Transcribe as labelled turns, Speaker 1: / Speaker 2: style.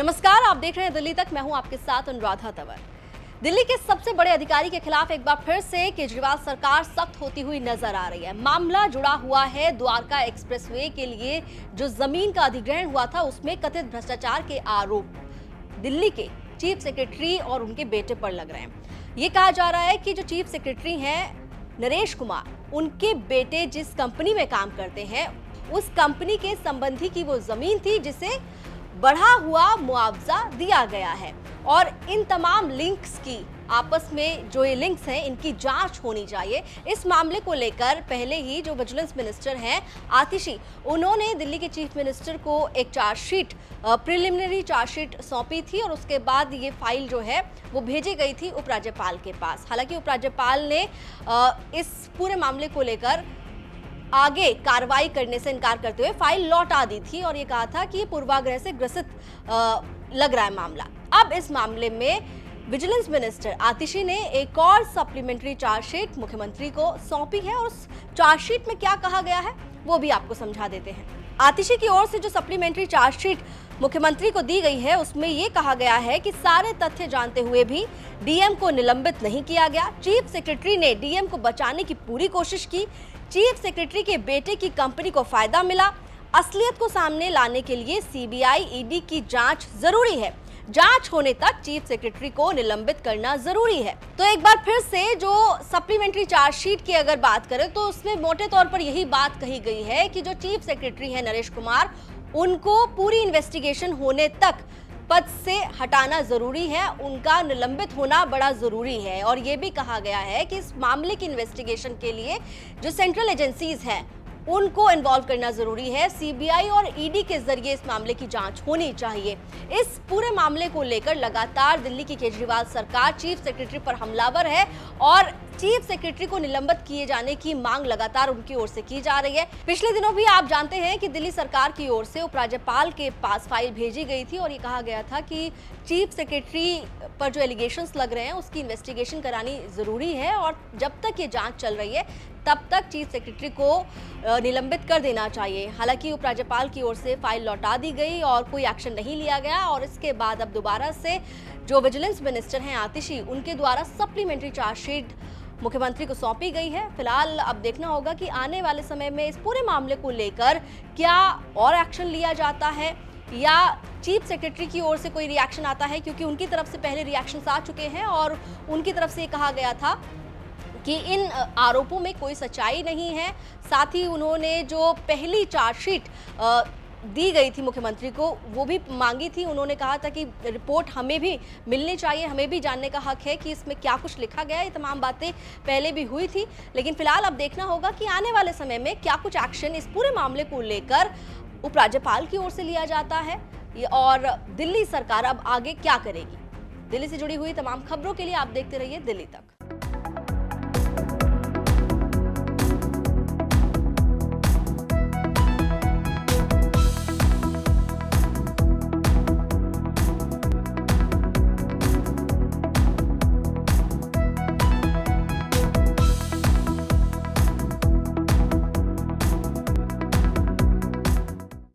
Speaker 1: नमस्कार, आप देख रहे हैं दिल्ली तक। मैं हूं आपके साथ अनुराधा तंवर। दिल्ली के सबसे बड़े अधिकारी के खिलाफ एक बार फिर से केजरीवाल सरकार सख्त होती हुई नजर आ रही है। मामला जुड़ा हुआ है द्वारका एक्सप्रेसवे के लिए जो जमीन का अधिग्रहण हुआ था उसमें कथित भ्रष्टाचार के आरोप दिल्ली के चीफ सेक्रेटरी और उनके बेटे पर लग रहे हैं। ये कहा जा रहा है कि जो चीफ सेक्रेटरी हैं नरेश कुमार, उनके बेटे जिस कंपनी में काम करते हैं उस कंपनी के संबंधी की वो जमीन थी जिसे बढ़ा हुआ मुआवजा दिया गया है और इन तमाम लिंक्स की आपस में जो ये लिंक्स हैं इनकी जांच होनी चाहिए। इस मामले को लेकर पहले ही जो विजिलेंस मिनिस्टर हैं आतिशी, उन्होंने दिल्ली के चीफ मिनिस्टर को एक चार्जशीट, प्रिलिमिनरी चार्जशीट सौंपी थी और उसके बाद ये फाइल जो है वो भेजी गई थी उपराज्यपाल के पास। हालांकि उपराज्यपाल ने इस पूरे मामले को लेकर आगे कार्रवाई करने से इनकार करते हुए फाइल लौटा दी थी और ये कहा था कि ये पूर्वाग्रह से ग्रसित लग रहा है मामला। अब इस मामले में विजिलेंस मिनिस्टर आतिशी ने एक और सप्लीमेंट्री चार्जशीट मुख्यमंत्री को सौंपी है और उस चार्जशीट में क्या कहा गया है वो भी आपको समझा देते हैं। आतिशी की ओर से जो सप्लीमेंट्री चार्जशीट मुख्यमंत्री को दी गई है उसमें यह कहा गया है कि सारे तथ्य जानते हुए भी डीएम को निलंबित नहीं किया गया। चीफ सेक्रेटरी ने डीएम को बचाने की पूरी कोशिश की। चीफ सेक्रेटरी के बेटे की कंपनी को फायदा मिला। असलियत को सामने लाने के लिए सीबीआई ईडी की जांच जरूरी है। जांच होने तक चीफ सेक्रेटरी को निलंबित करना जरूरी है। तो एक बार फिर से जो सप्लीमेंट्री चार्जशीट की अगर बात करें तो उसमें मोटे तौर पर यही बात कही गई है कि जो चीफ सेक्रेटरी है नरेश कुमार, उनको पूरी इन्वेस्टिगेशन होने तक पद से हटाना जरूरी है, उनका निलंबित होना बड़ा जरूरी है। और यह भी कहा गया है कि इस मामले की इन्वेस्टिगेशन के लिए जो सेंट्रल एजेंसीज हैं उनको इन्वॉल्व करना जरूरी है। सीबीआई और ईडी के जरिए इस मामले की जांच होनी चाहिए। इस पूरे मामले को लेकर लगातार दिल्ली की केजरीवाल सरकार चीफ सेक्रेटरी पर हमलावर है और चीफ सेक्रेटरी को निलंबित किए जाने की मांग लगातार उनकी ओर से की जा रही है। पिछले दिनों भी आप जानते हैं कि दिल्ली सरकार की ओर से उपराज्यपाल के पास फाइल भेजी गई थी और ये कहा गया था कि चीफ सेक्रेटरी पर जो एलिगेशंस लग रहे हैं उसकी इन्वेस्टिगेशन करानी जरूरी है और जब तक ये जांच चल रही है तब तक चीफ सेक्रेटरी को निलंबित कर देना चाहिए। हालांकि उपराज्यपाल की ओर से फाइल लौटा दी गई और कोई एक्शन नहीं लिया गया और इसके बाद अब दोबारा से जो विजिलेंस मिनिस्टर हैं आतिशी, उनके द्वारा सप्लीमेंट्री चार्जशीट मुख्यमंत्री को सौंपी गई है। फिलहाल अब देखना होगा कि आने वाले समय में इस पूरे मामले को लेकर क्या और एक्शन लिया जाता है या चीफ सेक्रेटरी की ओर से कोई रिएक्शन आता है, क्योंकि उनकी तरफ से पहले रिएक्शंस आ चुके हैं और उनकी तरफ से ये कहा गया था कि इन आरोपों में कोई सच्चाई नहीं है। साथ ही उन्होंने जो पहली चार्जशीट दी गई थी मुख्यमंत्री को वो भी मांगी थी। उन्होंने कहा था कि रिपोर्ट हमें भी मिलनी चाहिए, हमें भी जानने का हक है कि इसमें क्या कुछ लिखा गया है। ये तमाम बातें पहले भी हुई थी, लेकिन फिलहाल अब देखना होगा कि आने वाले समय में क्या कुछ एक्शन इस पूरे मामले को लेकर उपराज्यपाल की ओर से लिया जाता है और दिल्ली सरकार अब आगे क्या करेगी। दिल्ली से जुड़ी हुई तमाम खबरों के लिए आप देखते रहिए दिल्ली तक।